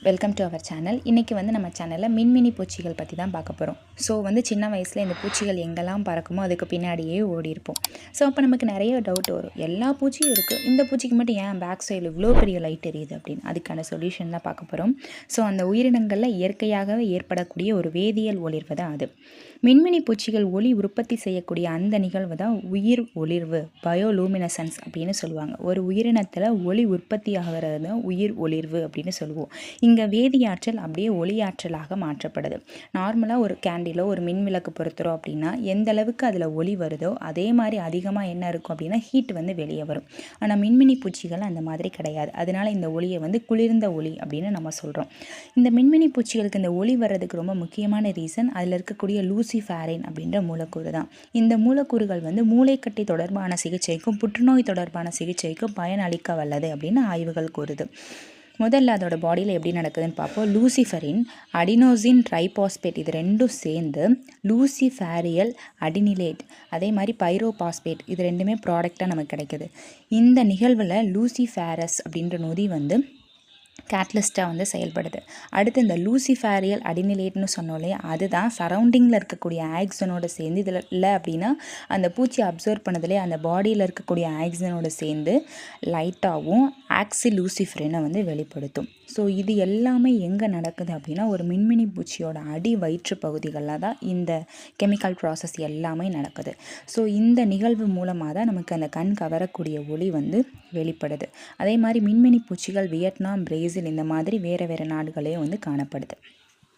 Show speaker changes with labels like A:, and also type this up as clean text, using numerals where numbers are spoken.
A: Welcome to our channel. இன்றைக்கி நம்ம சேனலில் மின்மினி பூச்சிகள் பற்றி தான் பார்க்க போகிறோம். ஸோ சின்ன வயசில் இந்த பூச்சிகள் எங்கெல்லாம் பறக்குமோ அதுக்கு பின்னாடியே ஓடி இருப்போம். ஸோ அப்போ நமக்கு நிறைய டவுட் வரும், எல்லா பூச்சியும் இருக்குது, இந்த பூச்சிக்கு மட்டும் ஏன் பேக் சைடில் இவ்வளோ பெரிய லைட் எரியுது அப்படின்னு. அதுக்கான சொல்யூஷன் தான் பார்க்க போகிறோம். ஸோ அந்த உயிரினங்களில் இயற்கையாகவே ஏற்படக்கூடிய ஒரு வேதியியல் ஒளிர்வு தான் அது. மின்மினி பூச்சிகள் ஒளி உற்பத்தி செய்யக்கூடிய அந்த நிகழ்வு தான் உயிர் ஒளிர்வு, பயோலூமினசன்ஸ் அப்படின்னு சொல்லுவாங்க. ஒரு உயிரினத்தில் ஒளி உற்பத்தி ஆகிறது தான் உயிர் ஒளிர்வு அப்படின்னு சொல்லுவோம். இங்கே வேதியாற்றல் அப்படியே ஒளியாற்றலாக மாற்றப்படுது. நார்மலாக ஒரு கேண்டிலோ ஒரு மின் விளக்கு பொறுத்துறோம் அப்படின்னா எந்த அளவுக்கு அதில் ஒளி வருதோ அதே மாதிரி அதிகமாக என்ன இருக்கும் அப்படின்னா ஹீட் வெளியே வரும். ஆனால் மின்மினி பூச்சிகள் அந்த மாதிரி கிடையாது. அதனால இந்த ஒளியை குளிர்ந்த ஒளி அப்படின்னு நம்ம சொல்கிறோம். இந்த மின்மினி பூச்சிகளுக்கு இந்த ஒளி வர்றதுக்கு ரொம்ப முக்கியமான ரீசன் அதில் இருக்கக்கூடிய லூசிஃபேரின் அப்படின்ற மூலக்கூறு தான். இந்த மூலக்கூறுகள் மூளைக்கட்டி தொடர்பான சிகிச்சைக்கும் புற்றுநோய் தொடர்பான சிகிச்சைக்கும் பயனளிக்க வல்லது அப்படின்னு ஆய்வுகள் கூறுது. முதல்ல அதோட பாடியில் எப்படி நடக்குதுன்னு பார்ப்போம். லூசிஃபரின், அடினோசின் ட்ரைபாஸ்பேட் இது ரெண்டும் சேர்ந்து லூசிஃபேரியல் அடினிலேட், அதே மாதிரி பைரோபாஸ்பேட் இது ரெண்டுமே ப்ராடக்டாக நமக்கு கிடைக்குது. இந்த நிகழ்வில் லூசிஃபேரஸ் அப்படின்ற நொதி கேட்லிஸ்ட்டாக செயல்படுது. அடுத்து இந்த லூசிஃபேரியல் அடினிலேட்னு சொன்னோம் இல்லையா, அதுதான் சரௌண்டிங்கில் இருக்கக்கூடிய ஆக்சனோட சேர்ந்து இதில் இல்லை அப்படின்னா அந்த பூச்சி அப்சர்வ் பண்ணதுலேயே அந்த பாடியில் இருக்கக்கூடிய ஆக்சனோட சேர்ந்து லைட்டாகவும் ஆக்சி லூசிஃபரினை வெளிப்படுத்தும். ஸோ இது எல்லாமே எங்கே நடக்குது அப்படின்னா ஒரு மின்மினி பூச்சியோட அடி வயிற்று பகுதிகளில் தான் இந்த கெமிக்கல் ப்ராசஸ் எல்லாமே நடக்குது. ஸோ இந்த நிகழ்வு மூலமாக தான் நமக்கு அந்த கண் கவரக்கூடிய ஒளி வெளிப்படுது. அதே மாதிரி மின்மினி பூச்சிகள் வியட்நாம், பிரேசில் இந்த மாதிரி வேறு வேறு நாடுகளே காணப்படுது.